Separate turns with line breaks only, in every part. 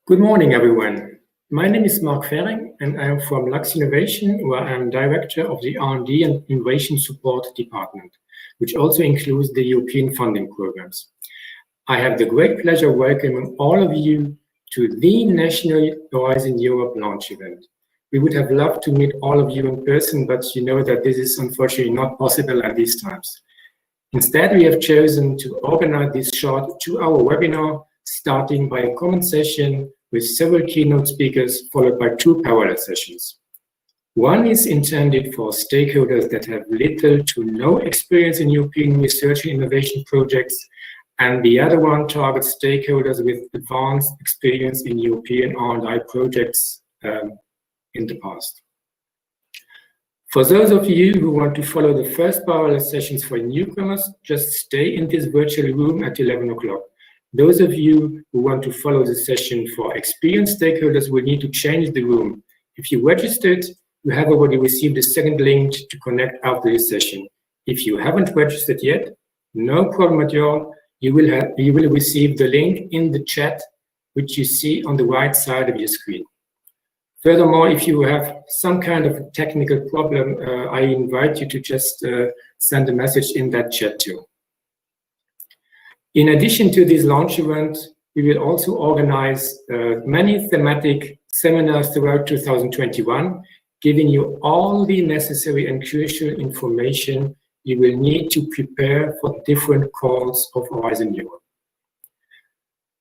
Good morning, everyone. My name is Mark Fehring, and I am from Lux Innovation, where I am Director of the R&D and Innovation Support Department, which also includes the European funding programs. I have the great pleasure of welcoming all of you to the National Horizon Europe launch event. We would have loved to meet all of you in person, but you know that this is unfortunately not possible at these times. Instead, we have chosen to organize this short 2-hour webinar, starting by a common session with several keynote speakers, followed by 2 parallel sessions. One is intended for stakeholders that have little to no experience in European research and innovation projects, and the other one targets stakeholders with advanced experience in European R&I projects in the past. For those of you who want to follow the first parallel sessions for newcomers, just stay in this virtual room at 11 o'clock. Those of you who want to follow the session for experienced stakeholders will need to change the room. If you registered, you have already received a second link to connect after this session. If you haven't registered yet, no problem at all. You will receive the link in the chat, which you see on the right side of your screen. Furthermore, if you have some kind of technical problem, I invite you to just send a message in that chat too. In addition to this launch event, we will also organize many thematic seminars throughout 2021, giving you all the necessary and crucial information you will need to prepare for different calls of Horizon Europe.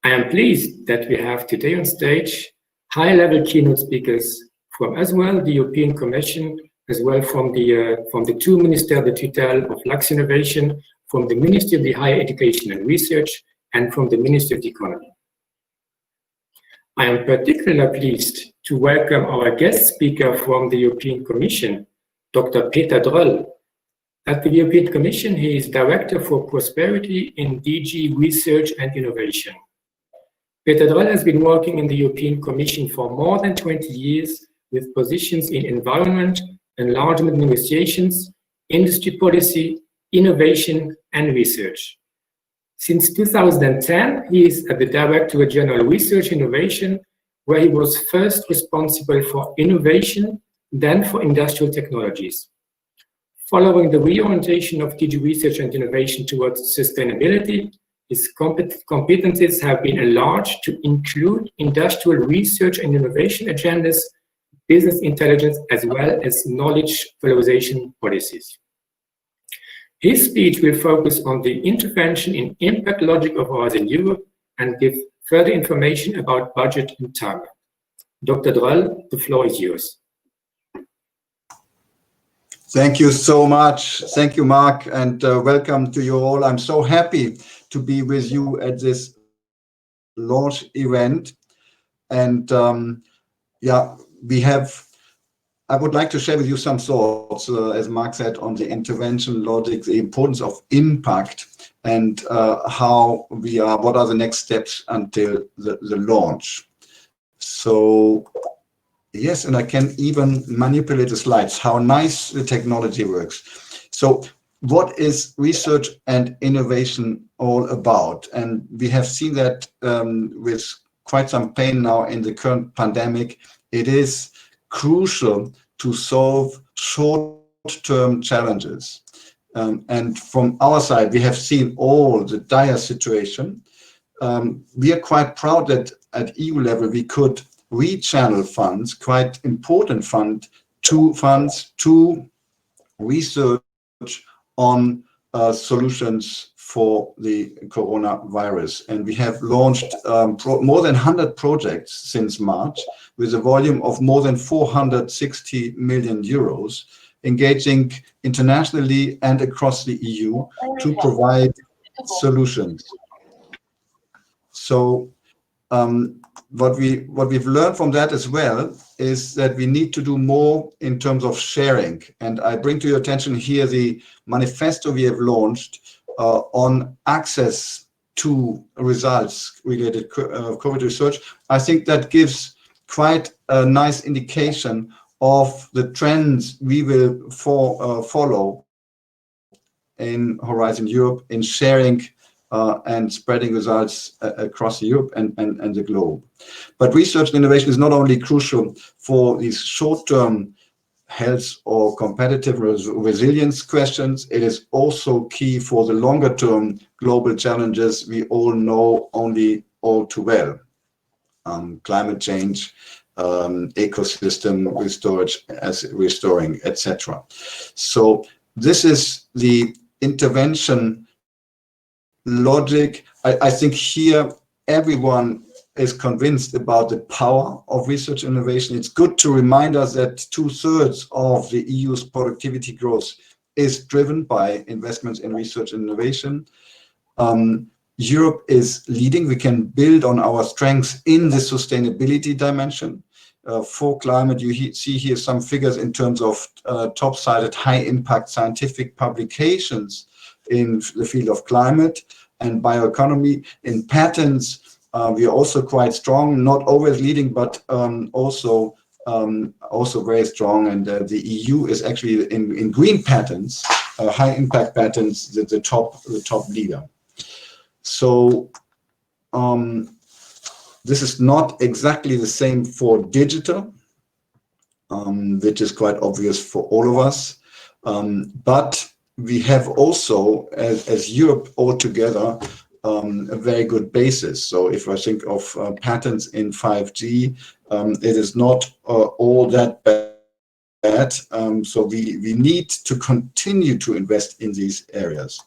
I am pleased that we have today on stage high-level keynote speakers from as well the European Commission, as well from the 2 Ministères de Tutelle of Lux Innovation, from the Ministry of the Higher Education and Research, and from the Ministry of the Economy. I am particularly pleased to welcome our guest speaker from the European Commission, Dr. Peter Droll. At the European Commission, he is Director for Prosperity in DG Research and Innovation. Peter Droll has been working in the European Commission for more than 20 years with positions in environment, enlargement negotiations, industry policy, innovation, and research. Since 2010, he is at the Directorate General Research Innovation, where he was first responsible for innovation, then for industrial technologies. Following the reorientation of DG Research and Innovation towards sustainability, his competencies have been enlarged to include industrial research and innovation agendas, business intelligence, as well as knowledge valorization policies. His speech will focus on the intervention in impact logic of Horizon Europe and give further information about budget and timing. Dr. Droll, the floor is yours.
Thank you so much. Thank you, Mark, and welcome to you all. I'm so happy to be with you at this launch event. And I would like to share with you some thoughts, as Mark said, on the intervention logic, the importance of impact, and what are the next steps until the launch. So, yes, and I can even manipulate the slides, how nice the technology works. So what is research and innovation all about? And we have seen that with quite some pain now in the current pandemic. It is crucial to solve short-term challenges. And from our side, we have seen all the dire situation. We are quite proud that at EU level, we could rechannel funds, quite important funds to research on solutions for the coronavirus. And we have launched more than 100 projects since March with a volume of more than 460 million euros, engaging internationally and across the EU to provide solutions. So what we've learned from that as well is that we need to do more in terms of sharing. And I bring to your attention here the manifesto we have launched on access to results related COVID research. I think that gives quite a nice indication of the trends we will follow in Horizon Europe in sharing and spreading results across Europe and the globe. But research and innovation is not only crucial for these short-term health or competitive resilience questions, it is also key for the longer-term global challenges we all know only all too well. Climate change, ecosystem restoring, etc. So this is the intervention logic. I think here everyone is convinced about the power of research innovation. It's good to remind us that 2/3 of the EU's productivity growth is driven by investments in research and innovation. Europe is leading. We can build on our strengths in the sustainability dimension. For climate, you see here some figures in terms of top-sided, high-impact scientific publications in the field of climate and bioeconomy. In patents, we are also quite strong, not always leading, but also very strong. And the EU is actually in green patents, high-impact patents, the top leader. So this is not exactly the same for digital, which is quite obvious for all of us. But we have also, as Europe altogether, a very good basis. So if I think of patents in 5G, it is not all that bad. So we need to continue to invest in these areas.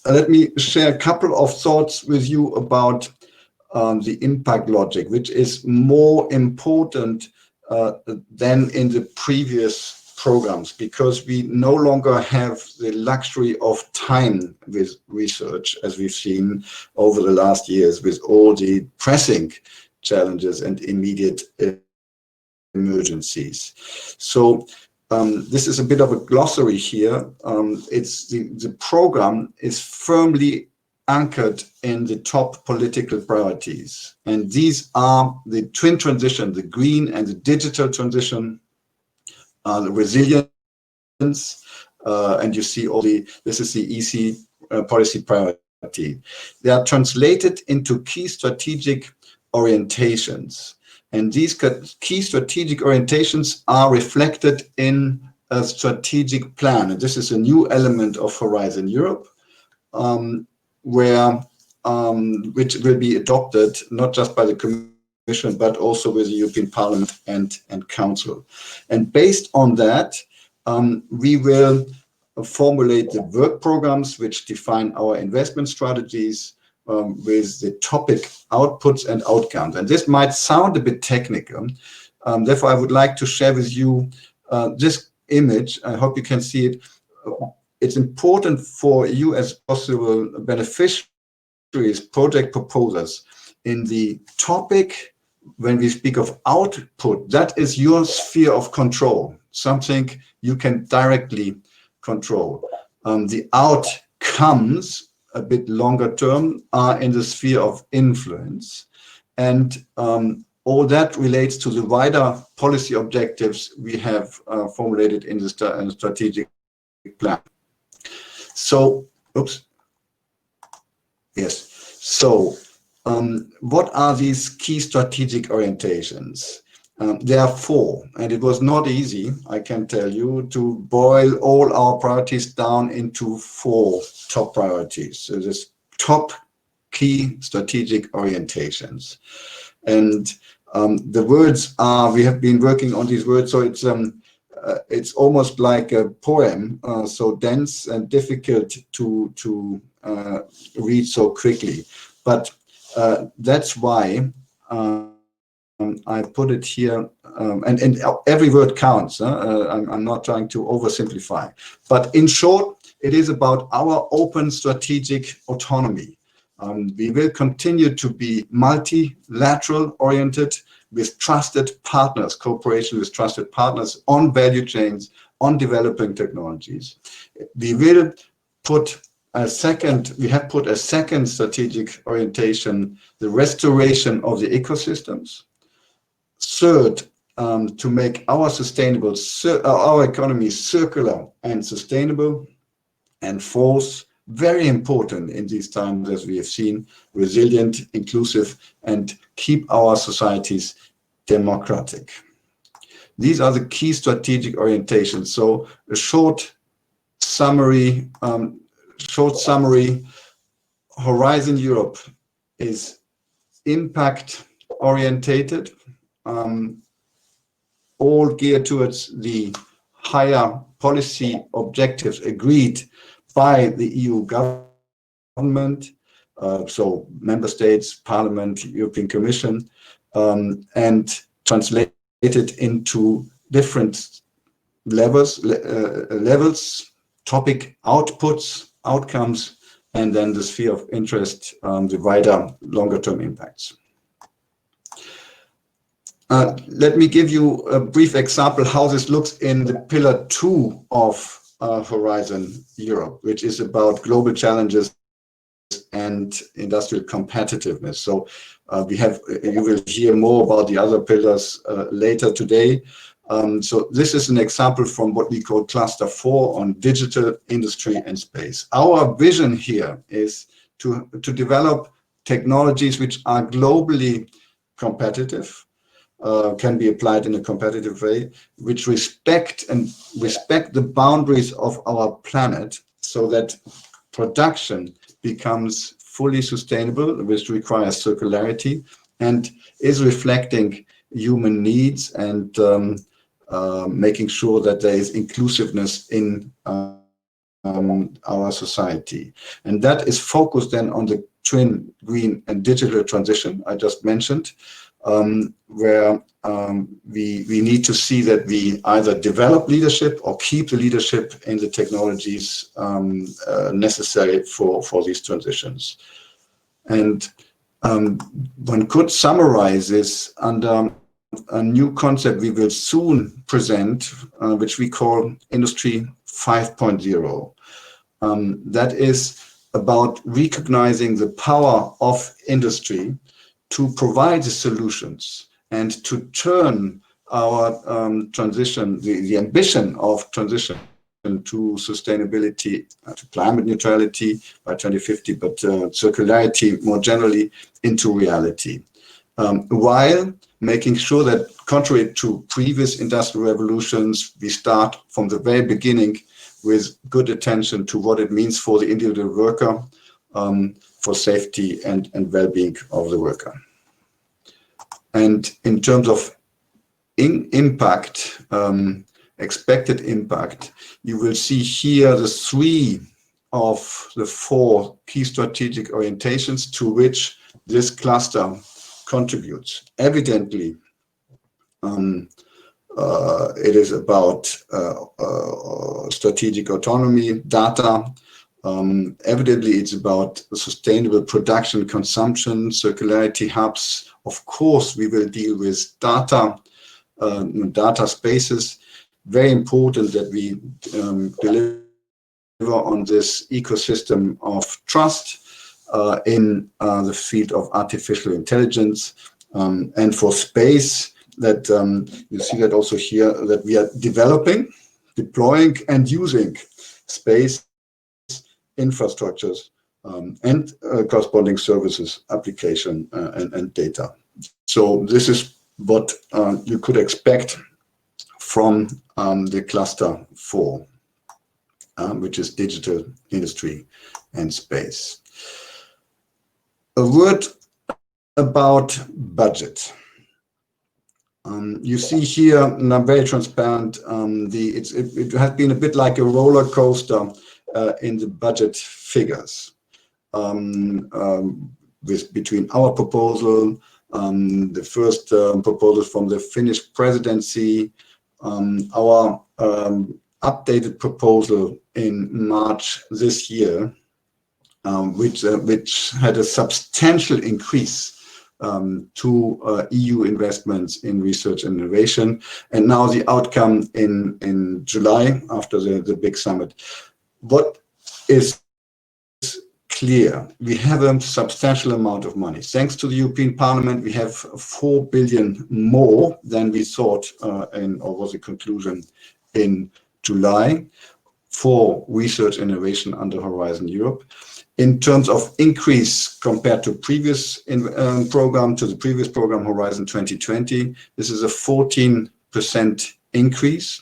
Let me share a couple of thoughts with you about the impact logic, which is more important than in the previous programs, because we no longer have the luxury of time with research, as we've seen over the last years with all the pressing challenges and immediate emergencies. So this is a bit of a glossary here. It's the program is firmly anchored in the top political priorities. And these are the twin transition, the green and the digital transition, the resilience, and you see this is the EC policy priority. They are translated into key strategic orientations. And these key strategic orientations are reflected in a strategic plan. And this is a new element of Horizon Europe, which will be adopted not just by the Commission, but also with the European Parliament and Council. And based on that, we will formulate the work programs which define our investment strategies with the topic outputs and outcomes. And this might sound a bit technical. Therefore, I would like to share with you this image. I hope you can see it. It's important for you as possible beneficiaries, project proposers. In the topic, when we speak of output, that is your sphere of control, something you can directly control. The outcomes, a bit longer term, are in the sphere of influence. And all that relates to the wider policy objectives we have formulated in the strategic plan. So, So, what are these key strategic orientations? There are 4, and it was not easy, I can tell you, to boil all our priorities down into 4 top priorities. So there's top key strategic orientations. And the words are, we have been working on these words, so it's almost like a poem, so dense and difficult to read so quickly. But that's why I put it here, and every word counts. I'm not trying to oversimplify. But in short, it is about our open strategic autonomy. We will continue to be multilateral oriented with trusted partners, cooperation with trusted partners on value chains, on developing technologies. We have put a second strategic orientation, the restoration of the ecosystems. Third, to make our economy circular and sustainable. And fourth, very important in these times, as we have seen, resilient, inclusive, and keep our societies democratic. These are the key strategic orientations. So a short summary, Horizon Europe is impact orientated, all geared towards the higher policy objectives agreed by the EU government, so member states, Parliament, European Commission, and translated into different levels, topic outputs, outcomes, and then the sphere of interest, the wider, longer-term impacts. Let me give you a brief example how this looks in the pillar 2 of Horizon Europe, which is about global challenges and industrial competitiveness. So you will hear more about the other pillars later today. So this is an example from what we call cluster 4 on digital, industry, and space. Our vision here is to develop technologies which are globally competitive, can be applied in a competitive way, which respect the boundaries of our planet, so that production becomes fully sustainable, which requires circularity and is reflecting human needs and making sure that there is inclusiveness in our society. And that is focused then on the twin green and digital transition I just mentioned, where we need to see that we either develop leadership or keep the leadership in the technologies necessary for these transitions. And one could summarize this under a new concept we will soon present, which we call Industry 5.0. That is about recognizing the power of industry to provide the solutions and to turn our transition, the ambition of transition to sustainability, to climate neutrality by 2050, but circularity more generally, into reality. While making sure that, contrary to previous industrial revolutions, we start from the very beginning with good attention to what it means for the individual worker, for safety and well-being of the worker. And in terms of impact, expected impact, you will see here the 3 of the 4 key strategic orientations to which this cluster contributes. Evidently, it is about strategic autonomy, data. Evidently, it's about sustainable production, consumption, circularity hubs. Of course, we will deal with data, data spaces. Very important that we deliver on this ecosystem of trust in the field of artificial intelligence, and for space, that you see that also here, that we are developing, deploying, and using space infrastructures and corresponding services, application, and data. So this is what you could expect from the cluster 4, which is digital, industry, and space. A word about budget. You see here, and I'm very transparent, it has been a bit like a roller coaster in the budget figures, between our proposal, the first proposal from the Finnish presidency, our updated proposal in March this year, which had a substantial increase to EU investments in research and innovation, and now the outcome in July after the big summit. What is clear, we have a substantial amount of money. Thanks to the European Parliament, we have 4 billion more than we thought or was the conclusion in July. for research innovation under Horizon Europe. In terms of increase compared to previous program, to the previous program, Horizon 2020, this is a 14% increase.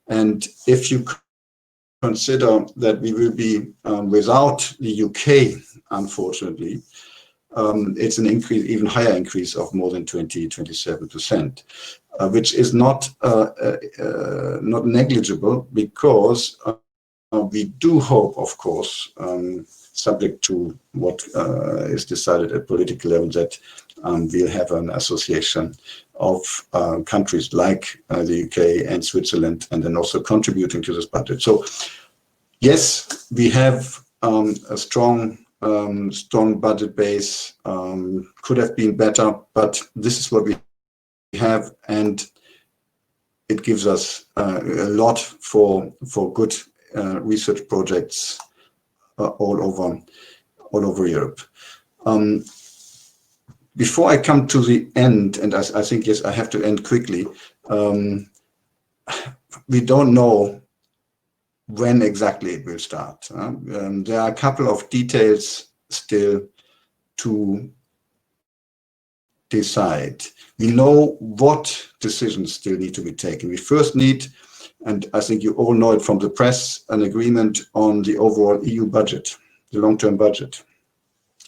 And if you consider that we will be without the UK, unfortunately, it's an increase, even higher increase of more than 27%, which is not negligible, because we do hope, of course, subject to what is decided at political level, that we'll have an association of countries like the UK and Switzerland, and then also contributing to this budget. So yes, we have a strong budget base, could have been better, but this is what we have, and it gives us a lot for good research projects all over Europe. Before I come to the end, and I think, yes, I have to end quickly, we don't know when exactly it will start. There are a couple of details still to decide. We know what decisions still need to be taken. We first need, and I think you all know it from the press, an agreement on the overall EU budget, the long-term budget.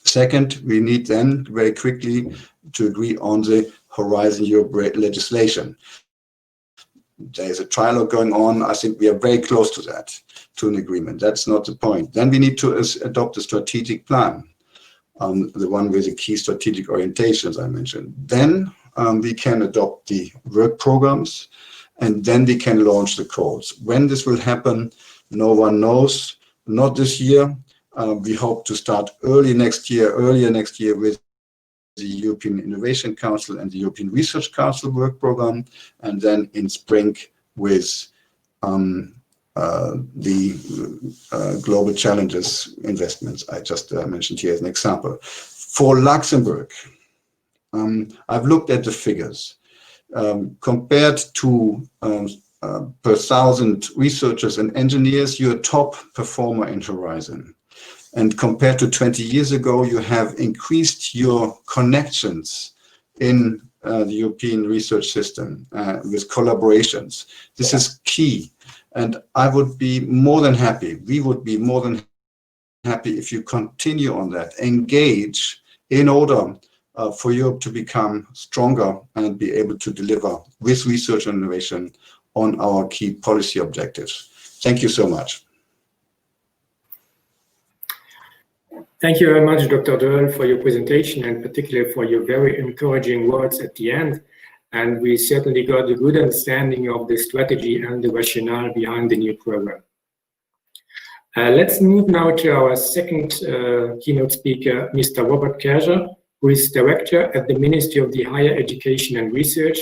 Second, we need then very quickly to agree on the Horizon Europe legislation. There is a trilogue going on. I think we are very close to that, to an agreement. That's not the point. Then we need to adopt a strategic plan, the one with the key strategic orientations I mentioned. Then we can adopt the work programs, and then we can launch the calls. When this will happen, no one knows. Not this year. We hope to start earlier next year with the European Innovation Council and the European Research Council work program, and then in spring with the Global Challenges investments I just mentioned here as an example. For Luxembourg, I've looked at the figures. Compared to per 1,000 researchers and engineers, you're a top performer in Horizon. And compared to 20 years ago, you have increased your connections in the European research system with collaborations. This is key. And I would be more than happy, we would be more than happy if you continue on that, engage in order for Europe to become stronger and be able to deliver with research and innovation on our key policy objectives. Thank you so much.
Thank you very much, Dr. Döll, for your presentation, and particularly for your very encouraging words at the end. And we certainly got a good understanding of the strategy and the rationale behind the new program. Let's move now to our second keynote speaker, Mr. Robert Kerger, who is Director at the Ministry of the Higher Education and Research,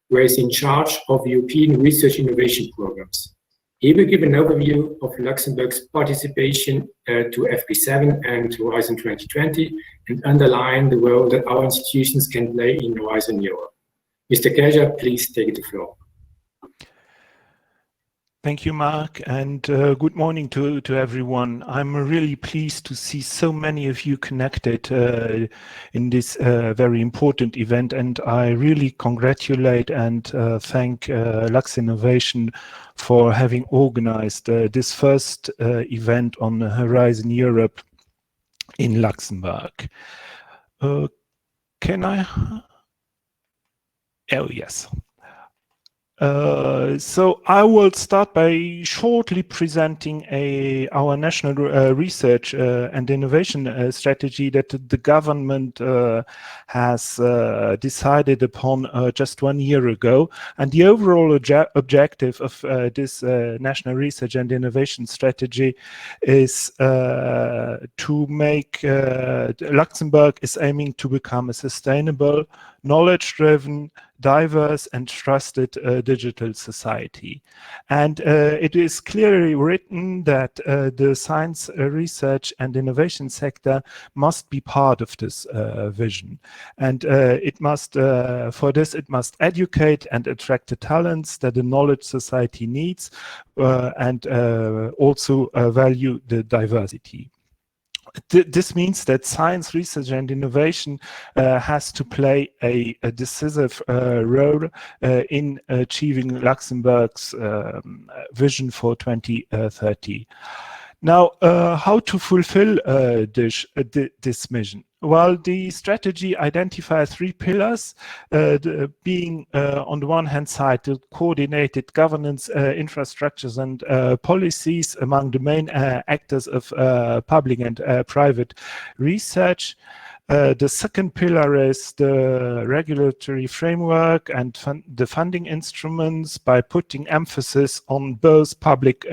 where he is in charge of European research innovation programs. He will give an overview of Luxembourg's participation to FP7 and Horizon 2020, and underline the role that our institutions can play in Horizon Europe. Mr. Kerger, please take the floor.
Thank you, Mark, and good morning to everyone. I'm really pleased to see so many of you connected in this very important event, and I really congratulate and thank Lux Innovation for having organized this first event on Horizon Europe in Luxembourg. Can I? Oh, yes. So I will start by shortly presenting our national research and innovation strategy that the government has decided upon just 1 year ago. And the overall objective of this national research and innovation strategy is to make Luxembourg is aiming to become a sustainable, knowledge-driven, diverse and trusted digital society. And it is clearly written that the science research and innovation sector must be part of this vision. And it must, for this, it must educate and attract the talents that the knowledge society needs, and also value the diversity. This means that science, research and innovation has to play a decisive role in achieving Luxembourg's vision for 2030. Now, how to fulfill this mission? Well, the strategy identifies 3 pillars, being on the one hand side, the coordinated governance, infrastructures and policies among the main actors of public and private research. The second pillar is the regulatory framework and the funding instruments by putting emphasis on both public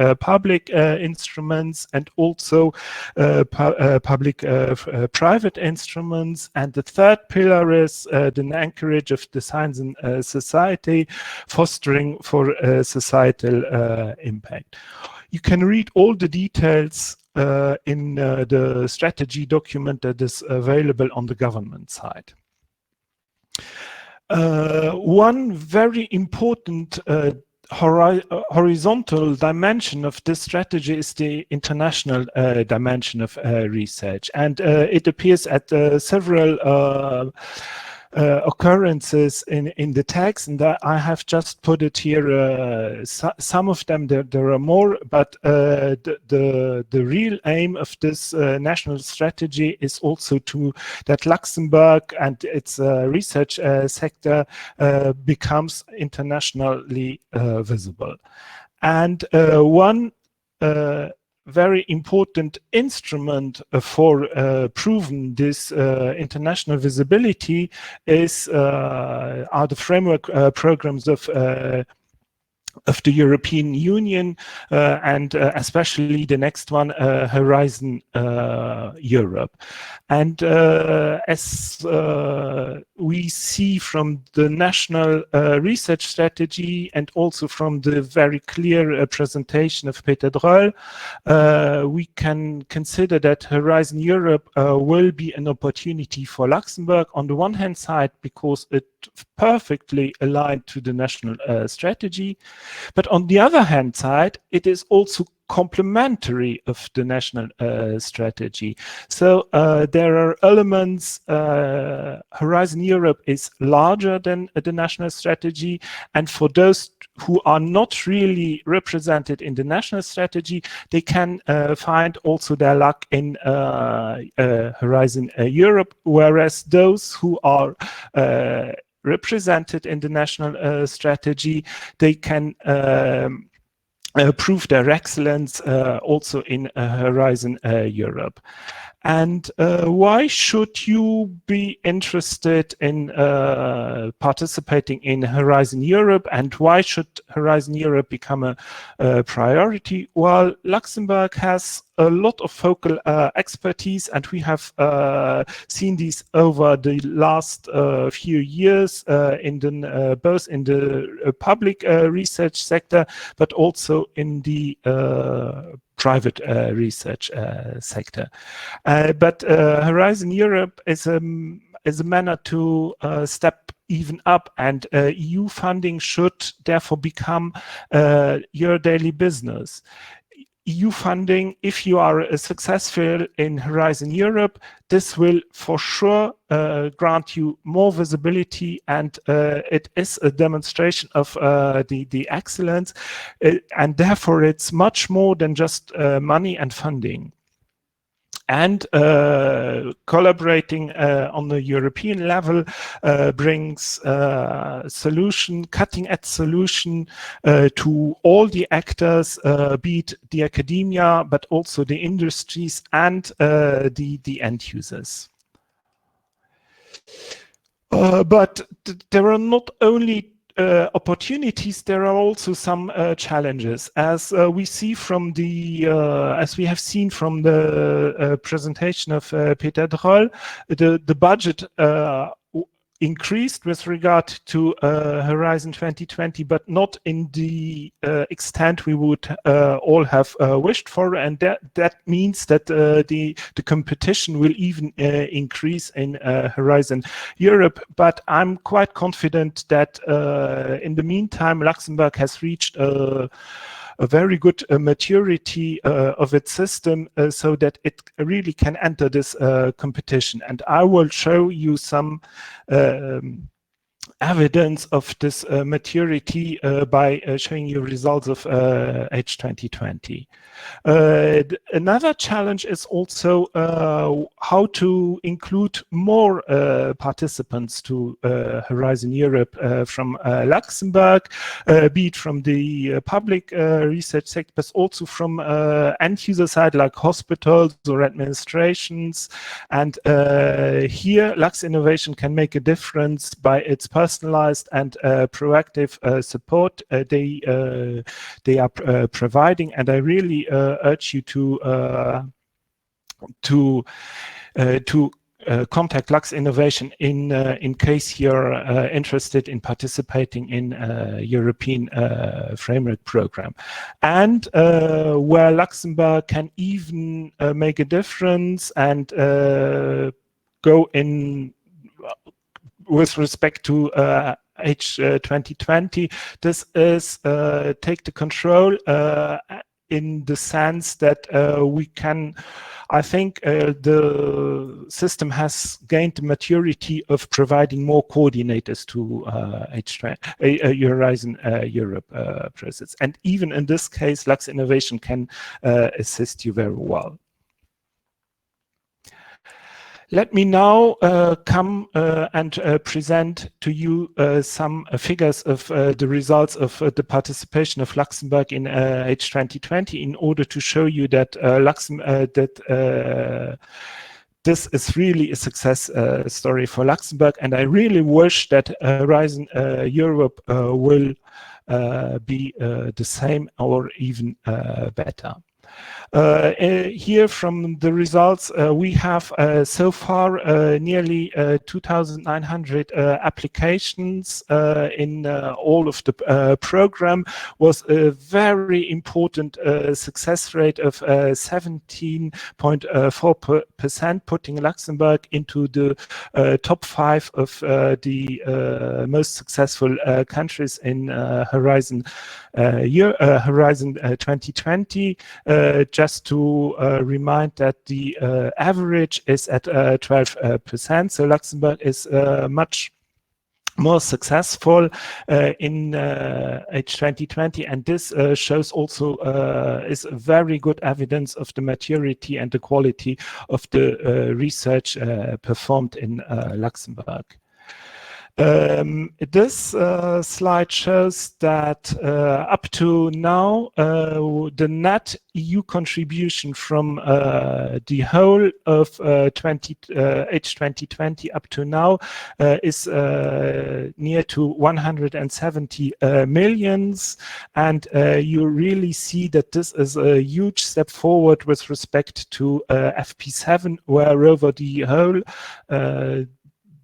instruments and also public-private instruments. And the third pillar is the anchorage of the science and society, fostering for societal impact. You can read all the details in the strategy document that is available on the government side. One very important horizontal dimension of this strategy is the international dimension of research, and it appears at several occurrences in the text, and I have just put it here. Some of them, there are more, but the real aim of this national strategy is also that Luxembourg and its research sector becomes internationally visible. And one very important instrument for proving this international visibility are the framework programs of the European Union, and especially the next one, Horizon Europe. And as we see from the national research strategy and also from the very clear presentation of Peter Droll, we can consider that Horizon Europe will be an opportunity for Luxembourg on the one hand side because it perfectly aligned to the national strategy, but on the other hand side, it is also complementary of the national strategy. So there are elements, Horizon Europe is larger than the national strategy, and for those who are not really represented in the national strategy, they can find also their luck in Horizon Europe, whereas those who are represented in the national strategy, they can prove their excellence also in Horizon Europe. And why should you be interested in participating in Horizon Europe, and why should Horizon Europe become a priority? Well, Luxembourg has a lot of focal expertise, and we have seen these over the last few years in the, both in the public research sector, but also in the private research sector. But Horizon Europe is a manner to step even up, and EU funding should therefore become your daily business. EU funding, if you are successful in Horizon Europe, this will for sure grant you more visibility, and it is a demonstration of the excellence, and therefore it's much more than just money and funding. And collaborating on the European level brings cutting-edge solution to all the actors, be it the academia, but also the industries and the end users. But there are not only opportunities, there are also some challenges, as we see from the as we have seen from the presentation of Peter Droll. The budget increased with regard to Horizon 2020, but not in the extent we would all have wished for, and that means that the competition will even increase in Horizon Europe. But I'm quite confident that in the meantime Luxembourg has reached a very good maturity of its system, so that it really can enter this competition. And I will show you some evidence of this maturity by showing you results of H2020. Another challenge is also how to include more participants to Horizon Europe from Luxembourg, be it from the public research sector, but also from end user side like hospitals or administrations. And here Lux Innovation can make a difference by its personalized and proactive support they are providing. And I really urge you to contact Lux Innovation in case you're interested in participating in a European framework program. And where Luxembourg can even make a difference and go in with respect to H2020, this is take the control in the sense that we can, I think the system has gained the maturity of providing more coordinators to Horizon Europe process. And even in this case, Lux Innovation can assist you very well. Let me now come and present to you some figures of the results of the participation of Luxembourg in H2020 in order to show you that this is really a success story for Luxembourg, and I really wish that Horizon Europe will be the same or even better. Here from the results, we have so far nearly 2,900 applications in all of the program. Was a very important success rate of 17.4%, putting Luxembourg into the top 5 of the most successful countries in Horizon 2020. Just to remind that the average is at 12%, so Luxembourg is much more successful in H2020, and this shows also is very good evidence of the maturity and the quality of the research performed in Luxembourg. This slide shows that up to now, the net EU contribution from the whole of H2020 up to now is near to 170 millions, and you really see that this is a huge step forward with respect to FP7, where over the whole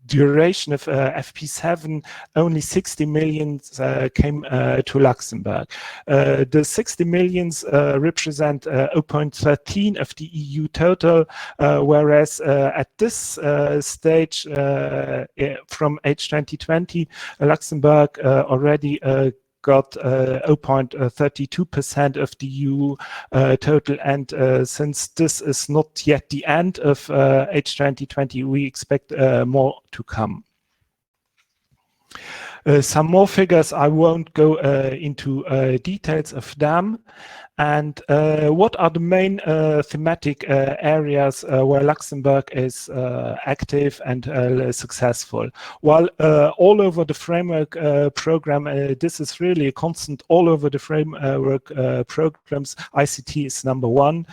duration of FP7, only 60 million came to Luxembourg. The 60 millions represent 0.13 of the EU total, whereas at this stage from H2020, Luxembourg already got 0.32% of the EU total, and since this is not yet the end of H2020, we expect more to come. Some more figures, I won't go into details of them. And what are the main thematic areas where Luxembourg is active and successful? Well, all over the framework program, this is really a constant all over the framework programs. ICT is #1,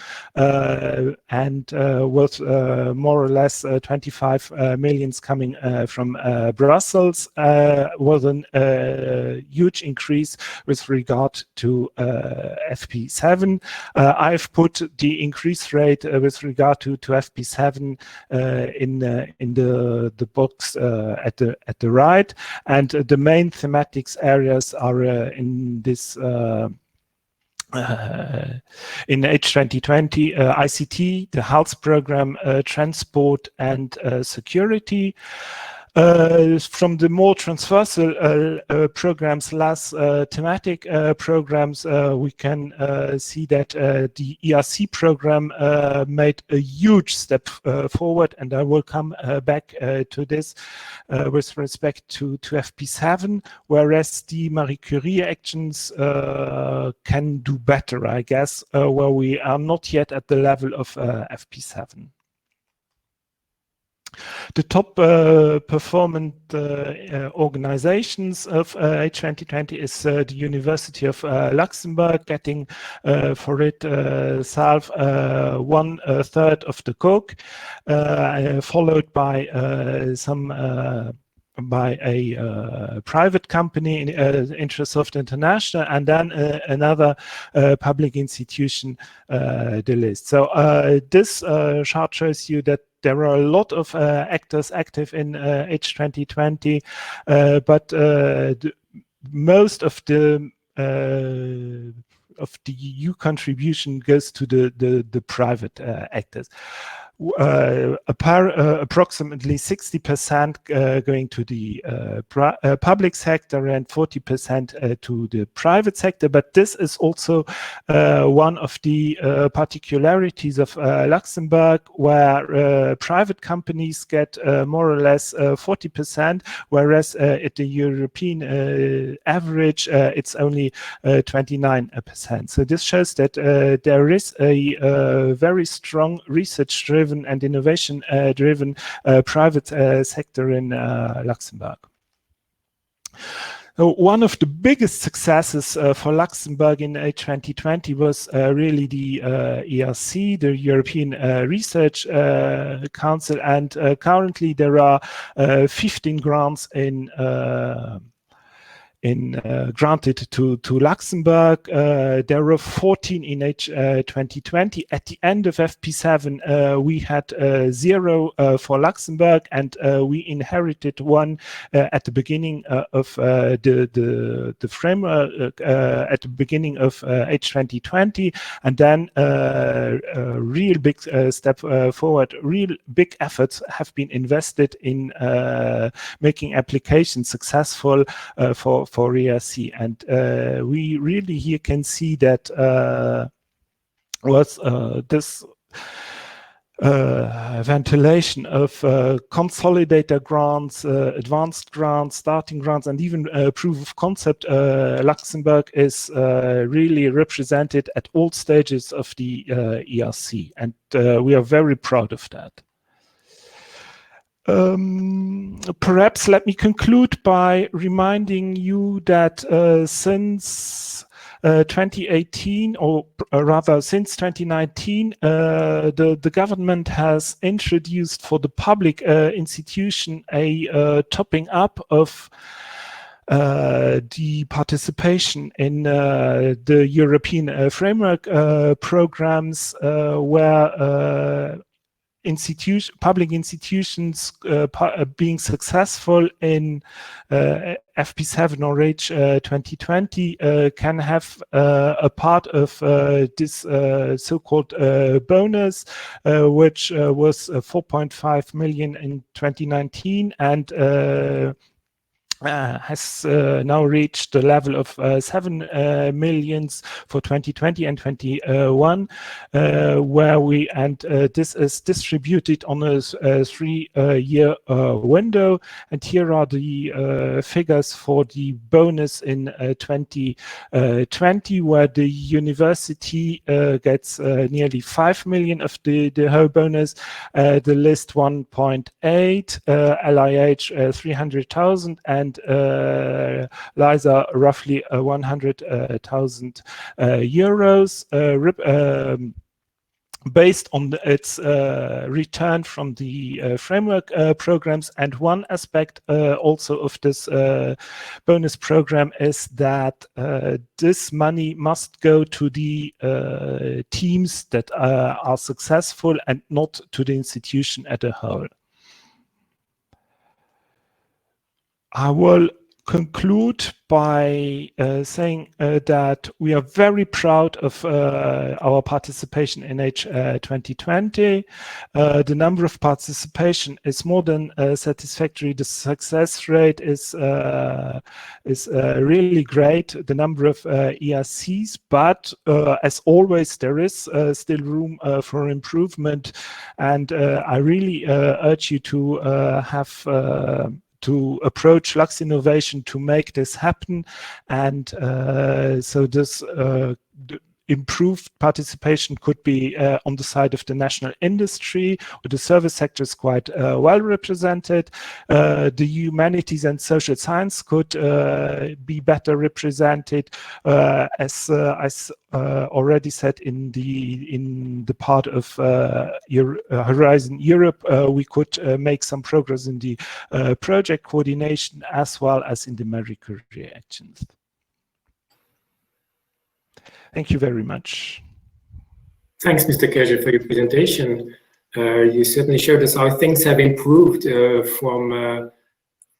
and with more or less 25 millions coming from Brussels, was a huge increase with regard to FP7. FP7. I've put the increase rate with regard to FP7 in the box at the right, and the main thematics areas are in this in H2020, ICT, the health program, transport and security. From the more transversal programs, less thematic programs, we can see that the ERC program made a huge step forward, and I will come back to this with respect to FP7, whereas the Marie Curie actions can do better, I guess, where we are not yet at the level of FP7. The top performant organizations of H2020 is the University of Luxembourg, getting for itself 1/3 of the coke, followed by by a private company, Intrasoft International, and then another public institution, the list. So this chart shows you that there are a lot of actors active in H2020, but most of the EU contribution goes to the private actors. Approximately 60% going to the public sector and 40% to the private sector. But this is also one of the particularities of Luxembourg, where private companies get more or less 40%, whereas at the European average, it's only 29%. So this shows that there is a very strong research-driven and innovation-driven private sector in Luxembourg. One of the biggest successes for Luxembourg in H2020 was really the ERC, the European Research Council, and currently there are 15 grants granted to Luxembourg. There were 14 in H2020. At the end of FP7, we had 0 for Luxembourg, and we inherited 1 at the beginning of the framework at the beginning of H2020, and then a real big step forward. Real big efforts have been invested in making applications successful for ERC, and we really here can see that this ventilation of consolidator grants, advanced grants, starting grants, and even proof of concept. Luxembourg is really represented at all stages of the ERC, and we are very proud of that. Perhaps let me conclude by reminding you that since 2018, or rather since 2019, the government has introduced for the public institution a topping up of the participation in the European framework programs, where public institutions being successful in FP7 or H2020 can have a part of this so-called bonus, which was 4.5 million in 2019 and has now reached the level of 7 millions for 2020 and 21, this is distributed on a 3-year window. And here are the figures for the bonus in 2020, where the university gets nearly 5 million of the whole bonus, the list 1.8, LIH 300,000, and LISA roughly 100,000 euros. based on its return from the framework programs. And one aspect also of this bonus program is that this money must go to the teams that are successful and not to the institution as a whole. I will conclude by saying that we are very proud of our participation in H2020. The number of participation is more than satisfactory. The success rate is really great. The number of ERCs, but as always, there is still room for improvement. And I really urge you to approach Lux Innovation to make this happen. And so this improved participation could be on the side of the national industry, or the service sector is quite well represented. The humanities and social science could be better represented. As I already said in the part of Horizon Europe, we could make some progress in the project coordination as well as in the Marie Curie actions. Thank you very much.
Thanks, Mr. Kerger, for your presentation. You certainly showed us how things have improved from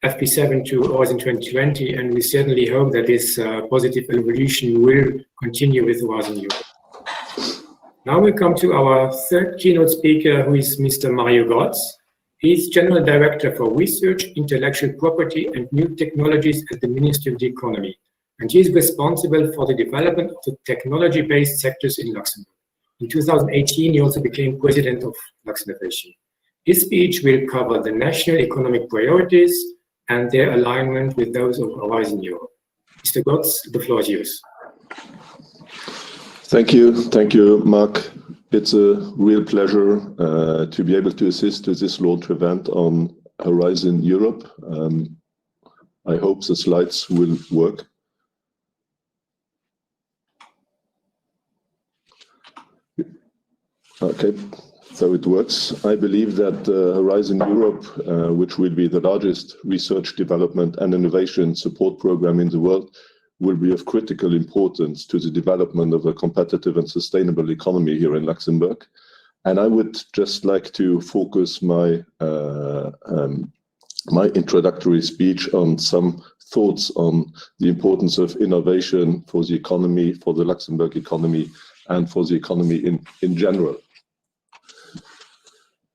FP7 to Horizon 2020, and we certainly hope that this positive evolution will continue with Horizon Europe. Now we come to our third keynote speaker, who is Mr. Mario Grotz. He is General Director for Research, Intellectual Property and New Technologies at the Ministry of the Economy, and he is responsible for the development of the technology-based sectors in Luxembourg. In 2018, he also became president of Lux Innovation. His speech will cover the national economic priorities and their alignment with those of Horizon Europe. Mr. Grotz, the floor is yours.
Thank you, Mark. It's a real pleasure to be able to assist with this launch event on Horizon Europe. I hope the slides will work. Okay, so it works. I believe that Horizon Europe, which will be the largest research, development and innovation support program in the world, will be of critical importance to the development of a competitive and sustainable economy here in Luxembourg. And I would just like to focus my my introductory speech on some thoughts on the importance of innovation for the economy, for the Luxembourg economy, and for the economy in general.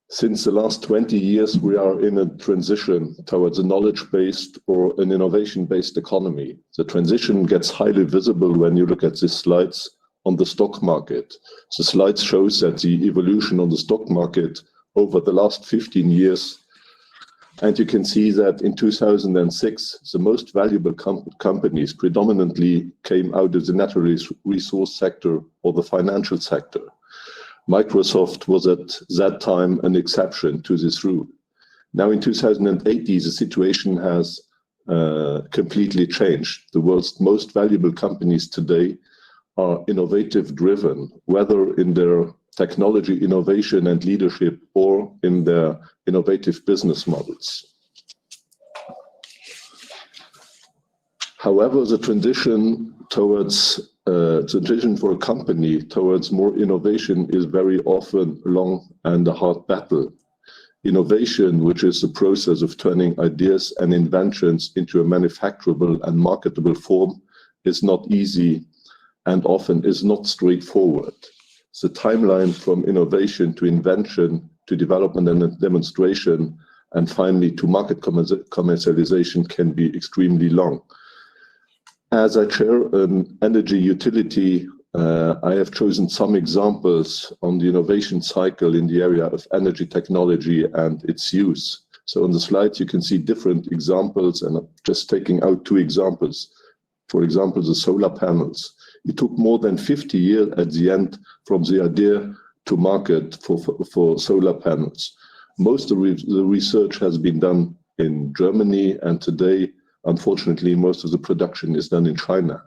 Since the last 20 years, we are in a transition towards a knowledge-based or an innovation-based economy. The transition gets highly visible when you look at these slides on the stock market. The slide shows that the evolution on the stock market over the last 15 years. And you can see that in 2006, the most valuable companies predominantly came out of the natural resource sector or the financial sector. Microsoft was at that time an exception to this rule. Now in 2080, the situation has completely changed. The world's most valuable companies today are innovative driven, whether in their technology innovation and leadership or in their innovative business models. However, the transition for a company towards more innovation is very often long and a hard battle. Innovation, which is the process of turning ideas and inventions into a manufacturable and marketable form, is not easy and often is not straightforward. The timeline from innovation to invention to development and demonstration and finally to market commercialization can be extremely long. As I chair an energy utility, I have chosen some examples on the innovation cycle in the area of energy technology and its use. So on the slides, you can see different examples, and I'm just taking out two examples. For example, the solar panels. It took more than 50 years at the end from the idea to market for solar panels. Most of the research has been done in Germany, and today, unfortunately, most of the production is done in China.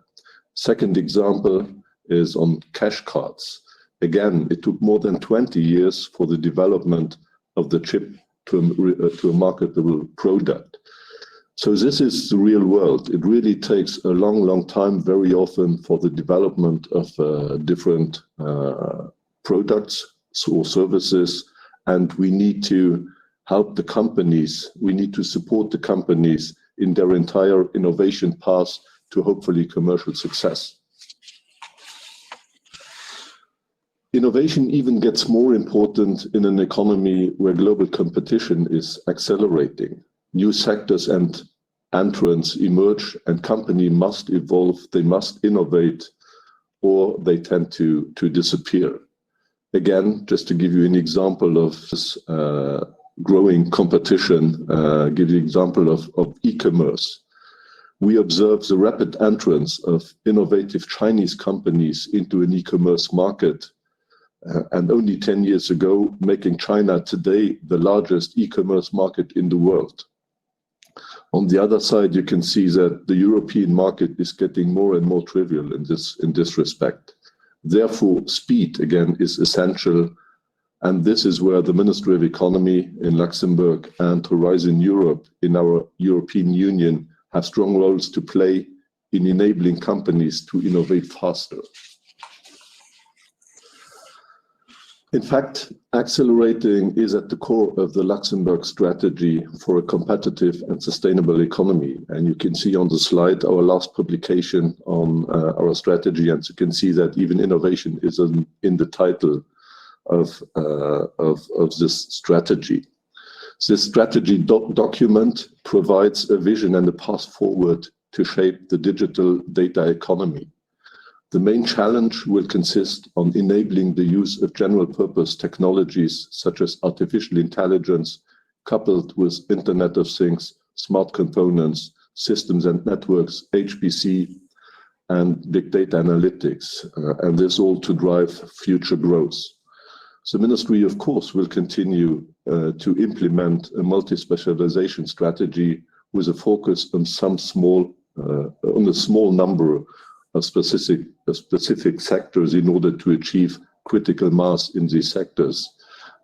Second example is on cash cards. Again, it took more than 20 years for the development of the chip to a marketable product. So this is the real world. It really takes a long, long time, very often, for the development of different products or services. And we need to help the companies. We need to support the companies in their entire innovation path to hopefully commercial success. Innovation even gets more important in an economy where global competition is accelerating. New sectors and entrants emerge, and companies must evolve, they must innovate, or they tend to disappear. Again, just to give you an example of this growing competition, give you an example of e-commerce. We observe the rapid entrance of innovative Chinese companies into an e-commerce market, and only 10 years ago, making China today the largest e-commerce market in the world. On the other side, you can see that the European market is getting more and more trivial in this respect. Therefore, speed, again, is essential, and this is where the Ministry of Economy in Luxembourg and Horizon Europe in our European Union have strong roles to play in enabling companies to innovate faster. In fact, accelerating is at the core of the Luxembourg strategy for a competitive and sustainable economy. And you can see on the slide our last publication on our strategy, and you can see that even innovation is in the title of this strategy. This strategy document provides a vision and a path forward to shape the digital data economy. The main challenge will consist on enabling the use of general purpose technologies such as artificial intelligence, coupled with Internet of Things, smart components, systems and networks, HPC, and big data analytics, and this all to drive future growth. The Ministry, of course, will continue to implement a multi-specialization strategy with a focus on a small number of specific sectors in order to achieve critical mass in these sectors.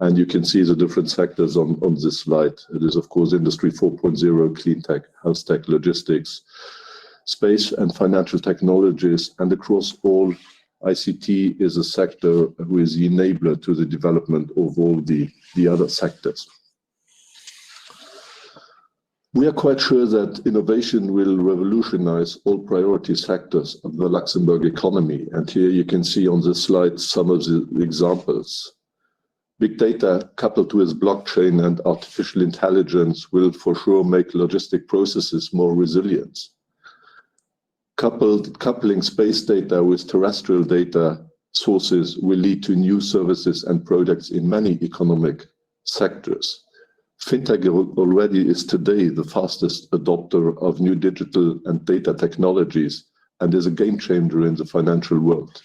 And you can see the different sectors on this slide. It is, of course, Industry 4.0, clean tech, health tech, logistics, space and financial technologies, and across all, ICT is a sector who is the enabler to the development of all the other sectors. We are quite sure that innovation will revolutionize all priority sectors of the Luxembourg economy. And here you can see on this slide some of the examples. Big data coupled with blockchain and artificial intelligence will for sure make logistic processes more resilient. Coupling space data with terrestrial data sources will lead to new services and products in many economic sectors. Fintech already is today the fastest adopter of new digital and data technologies and is a game changer in the financial world.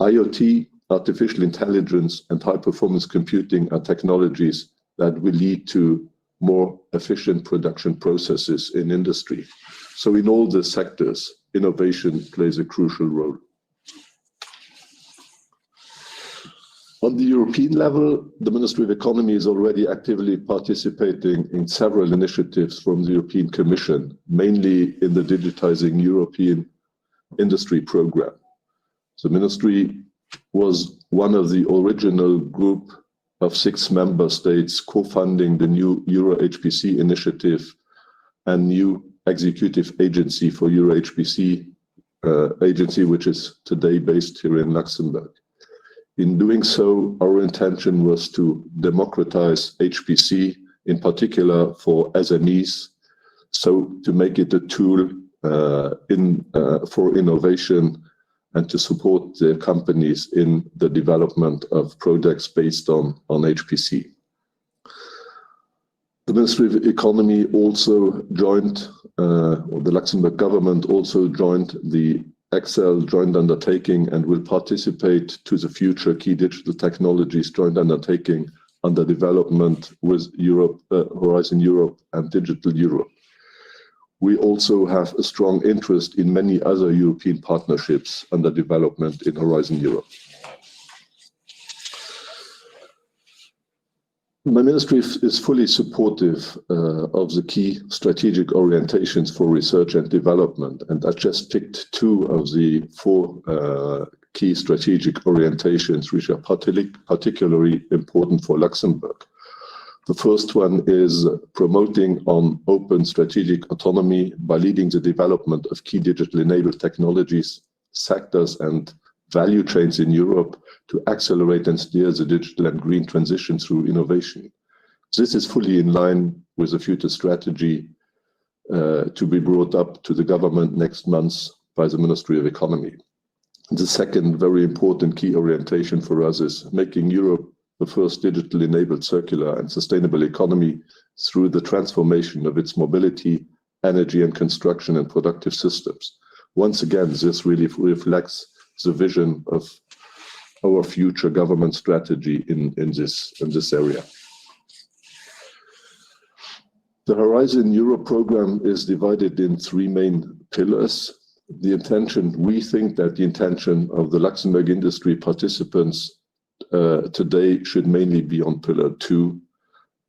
IoT, artificial intelligence, and high-performance computing are technologies that will lead to more efficient production processes in industry. So in all the sectors, innovation plays a crucial role. On the European level, the Ministry of Economy is already actively participating in several initiatives from the European Commission, mainly in the Digitizing European Industry program. The Ministry was one of the original group of 6 member states co-funding the new Euro HPC initiative and new executive agency for Euro HPC agency, which is today based here in Luxembourg. In doing so, our intention was to democratize HPC, in particular for SMEs, so to make it a tool for innovation and to support the companies in the development of products based on HPC. The Ministry of Economy also joined, or the Luxembourg government also joined the Excel joint undertaking and will participate to the future key digital technologies joint undertaking under development with Europe, Horizon Europe and Digital Europe. We also have a strong interest in many other European partnerships under development in Horizon Europe. My ministry is fully supportive of the key strategic orientations for research and development, and I just picked two of the four key strategic orientations which are particularly important for Luxembourg. The first one is promoting on open strategic autonomy by leading the development of key digital enabled technologies, sectors and value chains in Europe to accelerate and steer the digital and green transition through innovation. This is fully in line with the future strategy to be brought up to the government next month by the Ministry of Economy. The second very important key orientation for us is making Europe the first digitally enabled circular and sustainable economy through the transformation of its mobility, energy and construction and productive systems. Once again, this really reflects the vision of our future government strategy in this area. The Horizon Europe program is divided in three main pillars. We think that the intention of the Luxembourg industry participants today should mainly be on pillar 2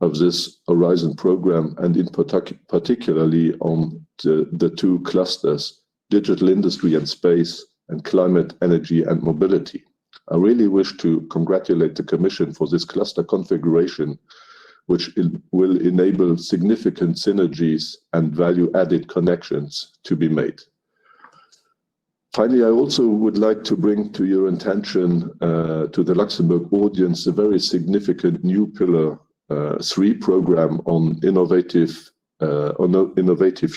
of this Horizon program, and in particularly on the two clusters, digital industry and space, and climate, energy and mobility. I really wish to congratulate the Commission for this cluster configuration, which will enable significant synergies and value-added connections to be made. Finally, I also would like to bring to your attention, to the Luxembourg audience, a very significant new pillar 3 program on innovative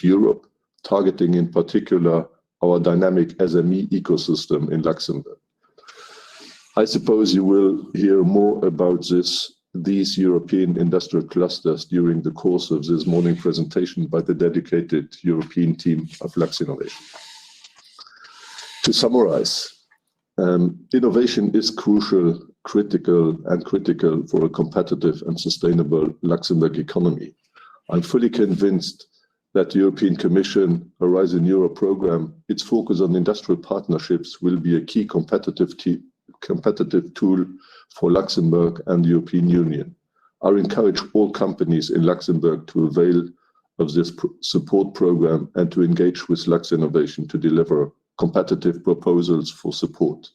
Europe, targeting in particular our dynamic SME ecosystem in Luxembourg. I suppose you will hear more about these European industrial clusters during the course of this morning presentation by the dedicated European team of Lux Innovation. To summarize, innovation is critical for a competitive and sustainable Luxembourg economy. I'm fully convinced that the European Commission Horizon Europe program, its focus on industrial partnerships, will be a key competitive tool for Luxembourg and the European Union. I encourage all companies in Luxembourg to avail of this support program and to engage with Lux Innovation to deliver competitive proposals for support.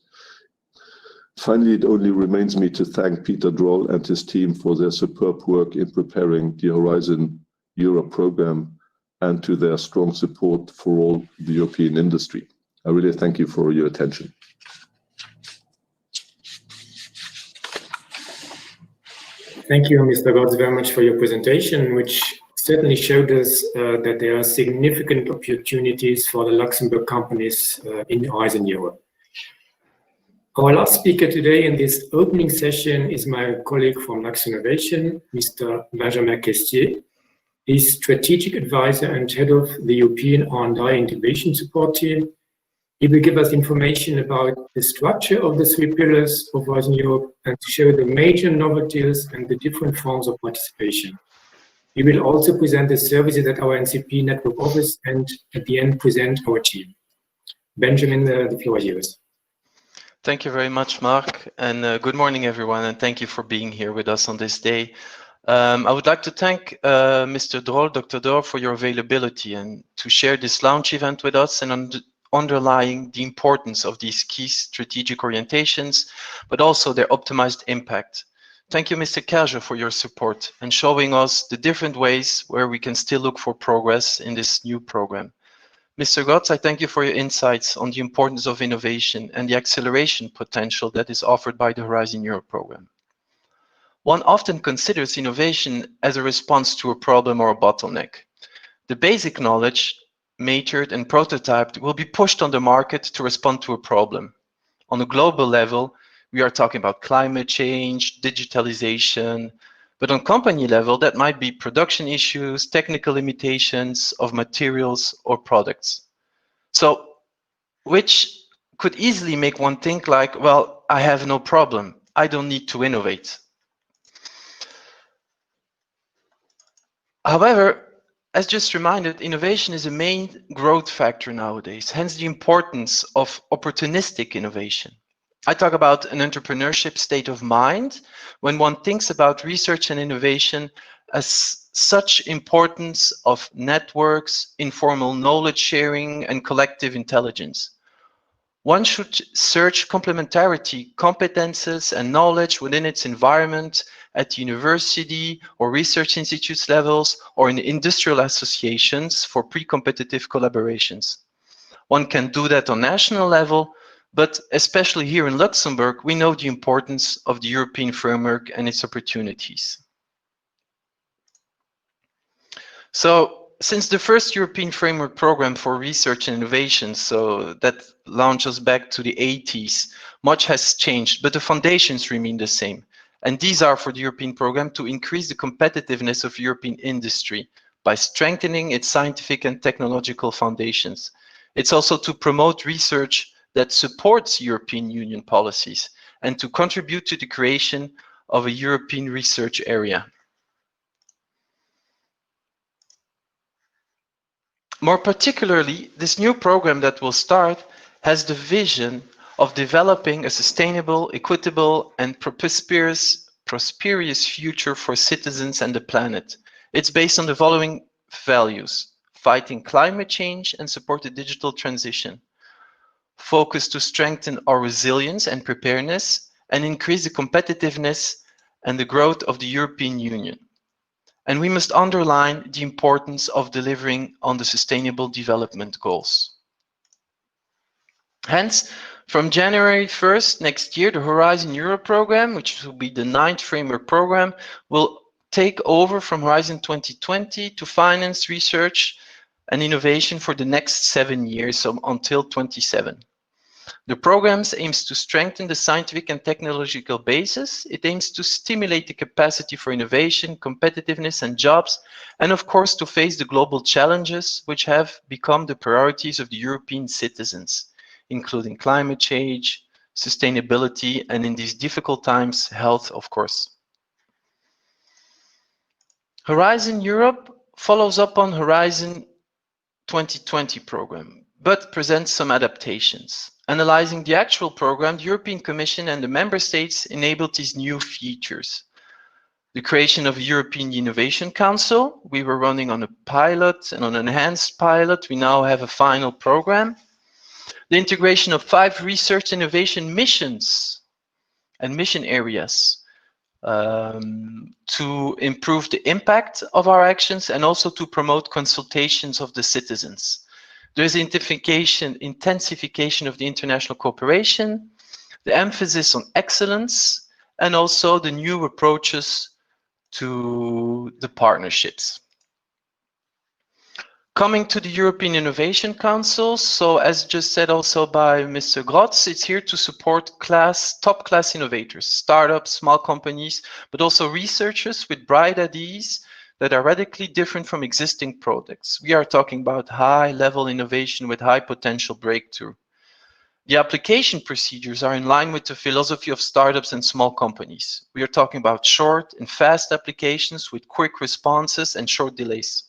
Finally, it only remains me to thank Peter Droll and his team for their superb work in preparing the Horizon Europe program and to their strong support for all the European industry. I really thank you for your attention.
Thank you, Mr. Gotz, very much for your presentation, which certainly showed us that there are significant opportunities for the Luxembourg companies in Horizon Europe. Our last speaker today in this opening session is my colleague from Lux Innovation, Mr. Benjamin Questier. He's strategic advisor and head of the European R&I integration support team. He will give us information about the structure of the 3 pillars of Horizon Europe and to show the major novelties and the different forms of participation. We will also present the services at our NCP network office and at the end present our team. Benjamin, the floor is yours.
Thank you very much, Mark, and good morning, everyone, and thank you for being here with us on this day. I would like to thank Mr. Droll, Dr. Droll, for your availability and to share this launch event with us and underlying the importance of these key strategic orientations, but also their optimized impact. Thank you, Mr. Kerger, for your support and showing us the different ways where we can still look for progress in this new program. Mr. Gotz, I thank you for your insights on the importance of innovation and the acceleration potential that is offered by the Horizon Europe program. One often considers innovation as a response to a problem or a bottleneck. The basic knowledge, matured and prototyped, will be pushed on the market to respond to a problem. On a global level, we are talking about climate change, digitalization, but on company level, that might be production issues, technical limitations of materials or products. So, which could easily make one think like, well, I have no problem. I don't need to innovate. However, as just reminded, innovation is a main growth factor nowadays, hence the importance of opportunistic innovation. I talk about an entrepreneurship state of mind when one thinks about research and innovation as such importance of networks, informal knowledge sharing, and collective intelligence. One should search complementarity, competences, and knowledge within its environment at university or research institutes levels or in industrial associations for pre-competitive collaborations. One can do that on national level, but especially here in Luxembourg, we know the importance of the European framework and its opportunities. So, since the first European Framework Program for Research and Innovation, so that launches back to the 80s, much has changed, but the foundations remain the same. And these are for the European program to increase the competitiveness of European industry by strengthening its scientific and technological foundations. It's also to promote research that supports European Union policies and to contribute to the creation of a European research area. More particularly, this new program that will start has the vision of developing a sustainable, equitable, and prosperous future for citizens and the planet. It's based on the following values: fighting climate change and support the digital transition, focus to strengthen our resilience and preparedness, and increase the competitiveness and the growth of the European Union. And we must underline the importance of delivering on the Sustainable Development Goals. Hence, from January 1st next year, the Horizon Europe program, which will be the 9th framework program, will take over from Horizon 2020 to finance research and innovation for the next 7 years, so until 27. The program aims to strengthen the scientific and technological basis. It aims to stimulate the capacity for innovation, competitiveness, and jobs, and of course to face the global challenges which have become the priorities of the European citizens, including climate change, sustainability, and in these difficult times, health, of course. Horizon Europe follows up on Horizon 2020 program, but presents some adaptations. Analyzing the actual program, the European Commission and the Member States enabled these new features. The creation of a European Innovation Council. We were running on a pilot and on an enhanced pilot. We now have a final program. The integration of 5 research innovation missions and mission areas to improve the impact of our actions and also to promote consultations of the citizens. There is intensification of the international cooperation, the emphasis on excellence, and also the new approaches to the partnerships. Coming to the European Innovation Council, so as just said also by Mr. Grotz, it's here to support top class innovators, startups, small companies, but also researchers with bright ideas that are radically different from existing products. We are talking about high-level innovation with high potential breakthrough. The application procedures are in line with the philosophy of startups and small companies. We are talking about short and fast applications with quick responses and short delays.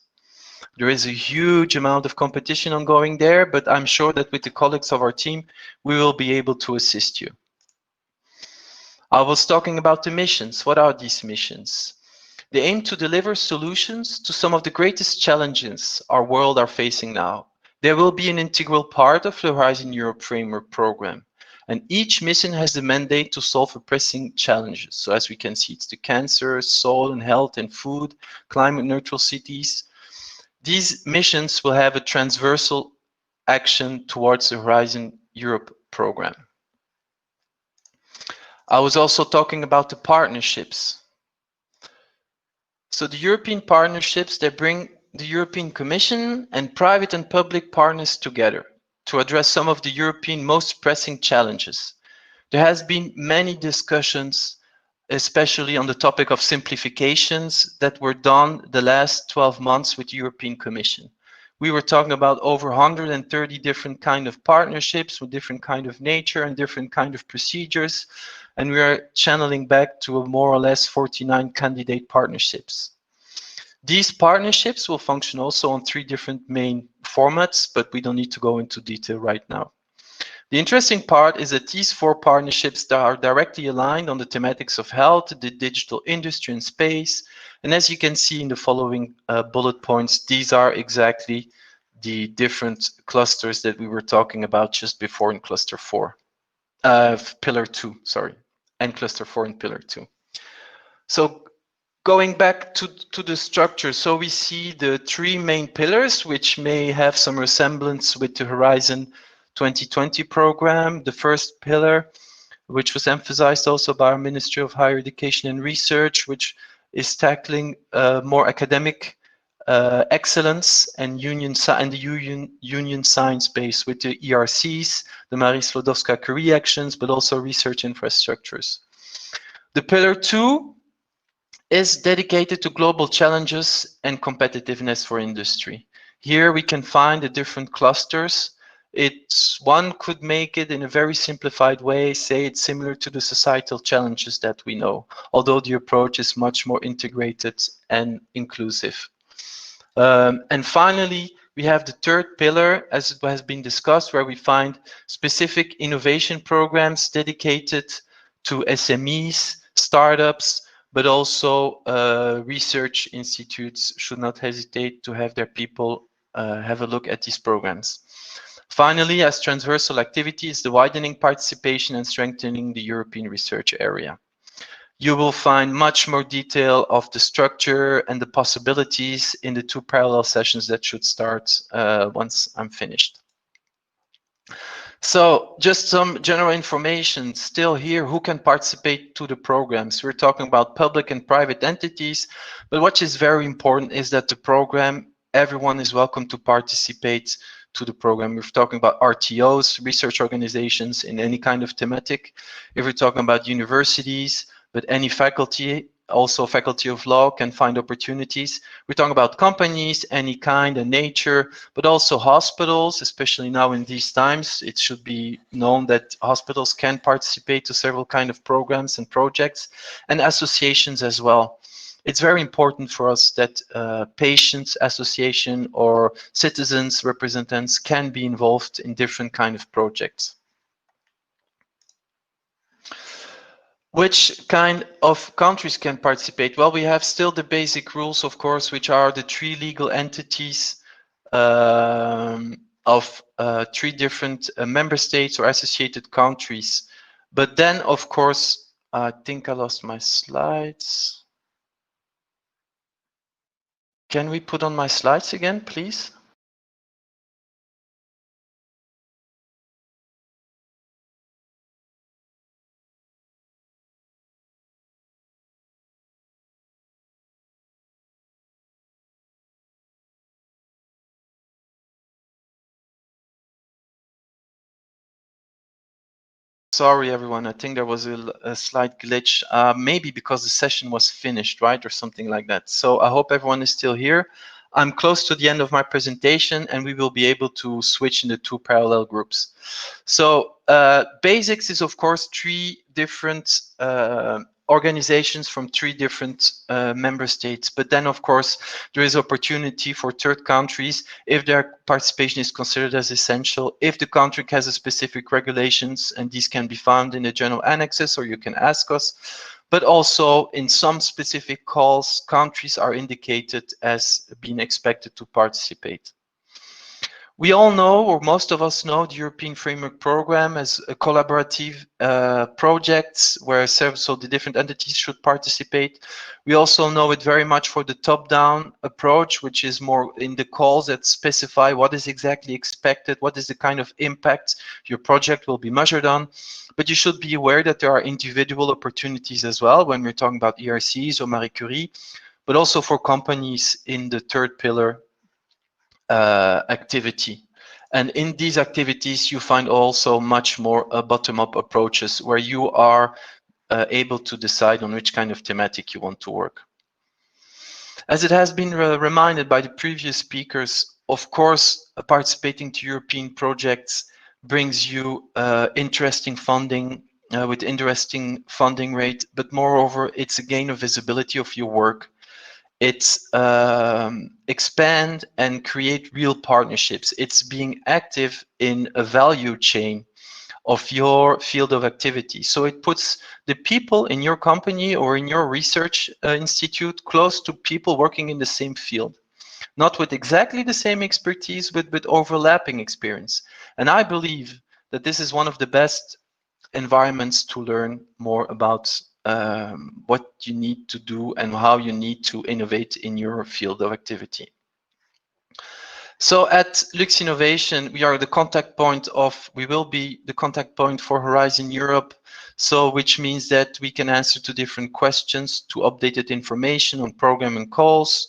There is a huge amount of competition ongoing there, but I'm sure that with the colleagues of our team, we will be able to assist you. I was talking about the missions. What are these missions? They aim to deliver solutions to some of the greatest challenges our world are facing now. They will be an integral part of the Horizon Europe Framework Program. And each mission has the mandate to solve pressing challenges. So as we can see, it's the cancer, soil and health and food, climate neutral cities. These missions will have a transversal action towards the Horizon Europe program. I was also talking about the partnerships. So the European partnerships, they bring the European Commission and private and public partners together to address some of the European most pressing challenges. There has been many discussions, especially on the topic of simplifications that were done the last 12 months with the European Commission. We were talking about over 130 different kind of partnerships with different kind of nature and different kind of procedures. And we are channeling back to a more or less 49 candidate partnerships. These partnerships will function also on 3 different main formats, but we don't need to go into detail right now. The interesting part is that these 4 partnerships are directly aligned on the thematics of health, the digital industry and space. And as you can see in the following bullet points, these are exactly the different clusters that we were talking about just before in cluster 4, pillar 2, sorry, and cluster 4 in pillar 2. So going back to the structure, so we see the 3 main pillars, which may have some resemblance with the Horizon 2020 program. The first pillar, which was emphasized also by our Ministry of Higher Education and Research, which is tackling more academic excellence and the union science base with the ERCs, the Marie Sklodowska-Curie actions, but also research infrastructures. The pillar 2 is dedicated to global challenges and competitiveness for industry. Here we can find the different clusters. One could make it in a very simplified way, say it's similar to the societal challenges that we know, although the approach is much more integrated and inclusive. And finally, we have the third pillar, as it has been discussed, where we find specific innovation programs dedicated to SMEs, startups, but also research institutes should not hesitate to have their people have a look at these programs. Finally, as transversal activities, the widening participation and strengthening the European research area. You will find much more detail of the structure and the possibilities in the 2 parallel sessions that should start once I'm finished. So just some general information still here, who can participate to the programs. We're talking about public and private entities, but what is very important is that the program, everyone is welcome to participate to the program. We're talking about RTOs, research organizations in any kind of thematic. If we're talking about universities, but any faculty, also faculty of law, can find opportunities. We're talking about companies, any kind and nature, but also hospitals, especially now in these times. It should be known that hospitals can participate to several kind of programs and projects, and associations as well. It's very important for us that patients association or citizens representatives can be involved in different kind of projects. Which kind of countries can participate? Well, we have still the basic rules, of course, which are the 3 legal entities of 3 different member states or associated countries. But then, of course, I think I lost my slides. Can we put on my slides again, please? Sorry, everyone. I think there was a slight glitch, maybe because the session was finished, right, or something like that. So I hope everyone is still here. I'm close to the end of my presentation, and we will be able to switch into 2 parallel groups. So basics is, of course, 3 different organizations from 3 different member states. But then, of course, there is opportunity for third countries if their participation is considered as essential, if the country has a specific regulations, and these can be found in the general annexes, or you can ask us. But also in some specific calls, countries are indicated as being expected to participate. We all know, or most of us know, the European Framework Program as a collaborative project where so the different entities should participate. We also know it very much for the top-down approach, which is more in the calls that specify what is exactly expected, what is the kind of impact your project will be measured on. But you should be aware that there are individual opportunities as well when we're talking about ERCs or Marie Curie, but also for companies in the third pillar activity. And in these activities, you find also much more bottom-up approaches where you are able to decide on which kind of thematic you want to work. As it has been reminded by the previous speakers, of course, participating to European projects brings you interesting funding with interesting funding rate, but moreover, it's a gain of visibility of your work. It's expand and create real partnerships. It's being active in a value chain. of your field of activity. So it puts the people in your company or in your research institute close to people working in the same field. Not with exactly the same expertise, but with overlapping experience. And I believe that this is one of the best environments to learn more about what you need to do and how you need to innovate in your field of activity. So at Lux Innovation, we will be the contact point for Horizon Europe. So which means that we can answer to different questions, to updated information on program and calls.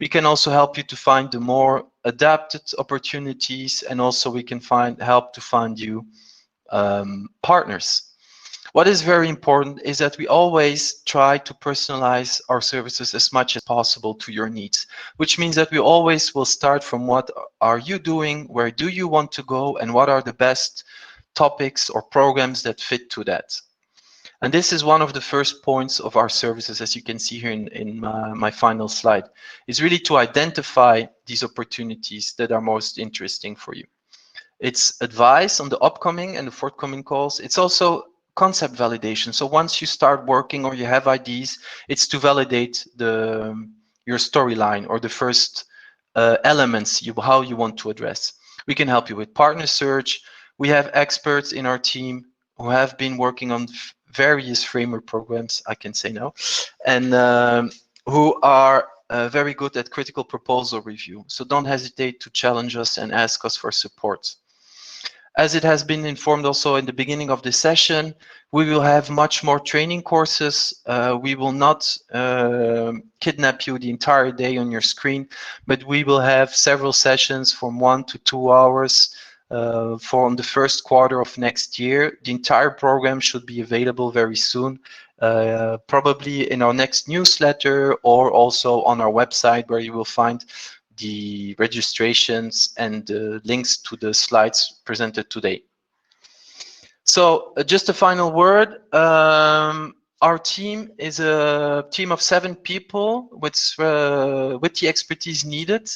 We can also help you to find the more adapted opportunities, and also we can help to find you partners. What is very important is that we always try to personalize our services as much as possible to your needs, which means that we always will start from what are you doing, where do you want to go, and what are the best topics or programs that fit to that. And this is one of the first points of our services, as you can see here in my final slide, is really to identify these opportunities that are most interesting for you. It's advice on the upcoming and the forthcoming calls. It's also concept validation. So once you start working or you have ideas, it's to validate your storyline or the first elements, how you want to address. We can help you with partner search. We have experts in our team who have been working on various framework programs, I can say now, and who are very good at critical proposal review. So don't hesitate to challenge us and ask us for support. As it has been informed also in the beginning of the session, we will have much more training courses. We will not kidnap you the entire day on your screen, but we will have several sessions from 1 to 2 hours from the first quarter of next year. The entire program should be available very soon, probably in our next newsletter or also on our website, where you will find the registrations and the links to the slides presented today. So just a final word. Our team is a team of 7 people with the expertise needed.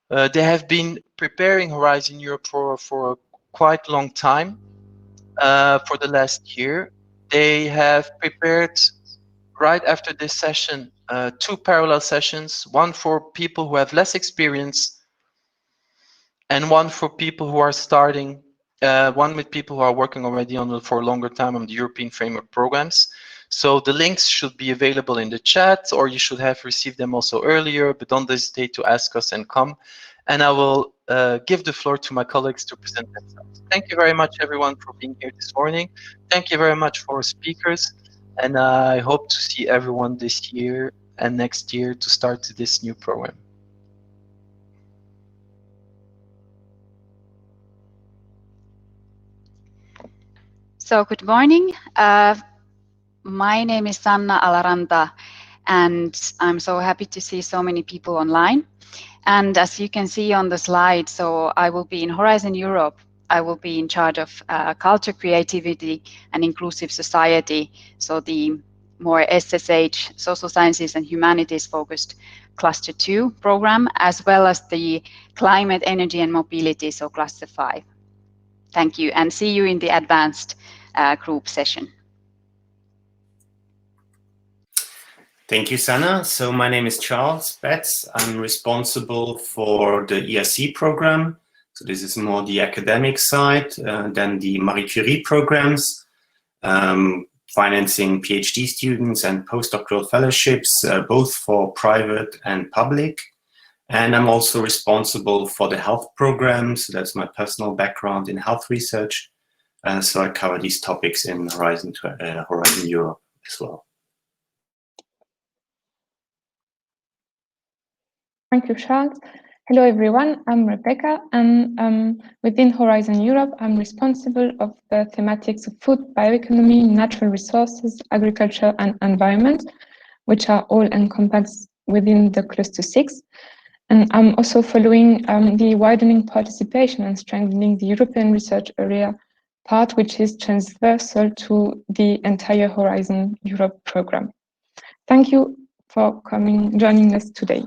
They have been preparing Horizon Europe for a quite long time, for the last year. They have prepared, right after this session, 2 parallel sessions, one for people who have less experience and one for people who are starting, one with people who are working already for a longer time on the European framework programs. So the links should be available in the chat, or you should have received them also earlier, but don't hesitate to ask us and come. And I will give the floor to my colleagues to present themselves. Thank you very much, everyone, for being here this morning. Thank you very much for our speakers. And I hope to see everyone this year and next year to start this new program.
So good morning. My name is Sanna Alaranta, and I'm so happy to see so many people online. And as you can see on the slide, so I will be in Horizon Europe. I will be in charge of culture, creativity, and inclusive society. So the more SSH, social sciences and humanities focused cluster 2 program, as well as the climate, energy, and mobility, so cluster 5. Thank you, and see you in the advanced group session.
Thank you, Sanna. So my name is Charles Betts. I'm responsible for the ERC program. So this is more the academic side than the Marie Curie programs, financing PhD students and postdoctoral fellowships, both for private and public. And I'm also responsible for the health program. So that's my personal background in health research. So I cover these topics in Horizon Europe as well.
Thank you, Charles. Hello, everyone. I'm Rebecca, and within Horizon Europe, I'm responsible of the thematics of food, bioeconomy, natural resources, agriculture, and environment, which are all encompassed within the Cluster 6. And I'm also following the widening participation and strengthening the European research area part, which is transversal to the entire Horizon Europe program. Thank you for joining us today.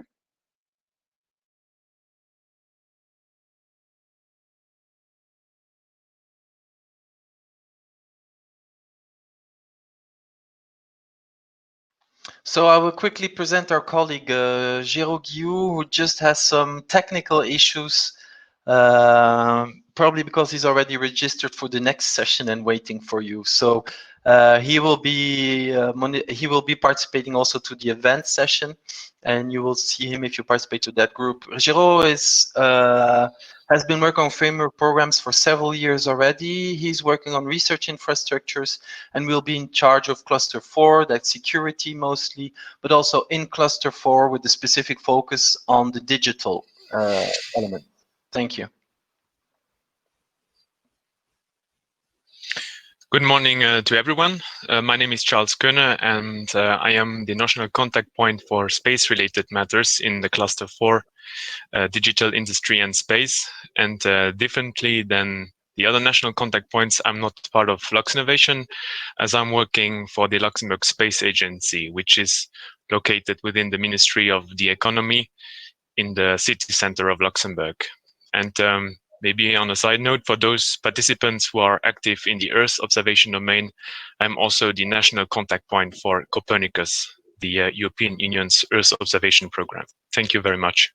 So I will quickly present our colleague, Géraud Guillou, who just has some technical issues, probably because he's already registered for the next session and waiting for you. So he will be participating also to the event session, and you will see him if you participate to that group. Géraud has been working on framework programs for several years already. He's working on research infrastructures and will be in charge of cluster 4, that's security mostly, but also in cluster 4 with the specific focus on the digital element. Thank you.
Good morning to everyone. My name is Charles Koene, and I am the national contact point for space-related matters in the Cluster 4, Digital Industry and Space. And differently than the other national contact points, I'm not part of Lux Innovation, as I'm working for the Luxembourg Space Agency, which is located within the Ministry of the Economy in the city center of Luxembourg. And maybe on a side note, for those participants who are active in the Earth observation domain, I'm also the national contact point for Copernicus, the European Union's Earth observation program. Thank you very much.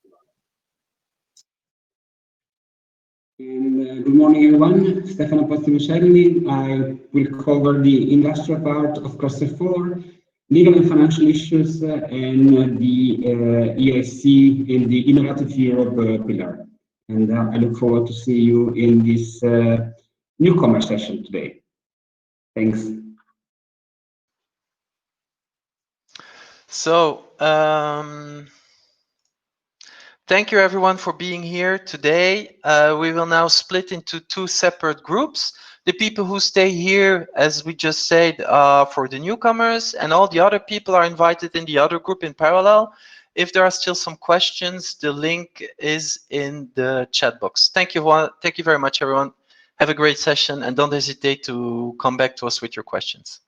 And, good morning, everyone. Stefano Pozzi-Micheli. I will cover the industrial part of Cluster 4, legal and financial issues, and the EIC in the Innovative Europe pillar. And I look forward to see you in this newcomer session today. Thanks.
So, thank you everyone for being here today. We will now split into 2 separate groups. The people who stay here, as we just said, for the newcomers, and all the other people are invited in the other group in parallel. If there are still some questions, the link is in the chat box. Thank you very much, everyone. Have a great session, and don't hesitate to come back to us with your questions.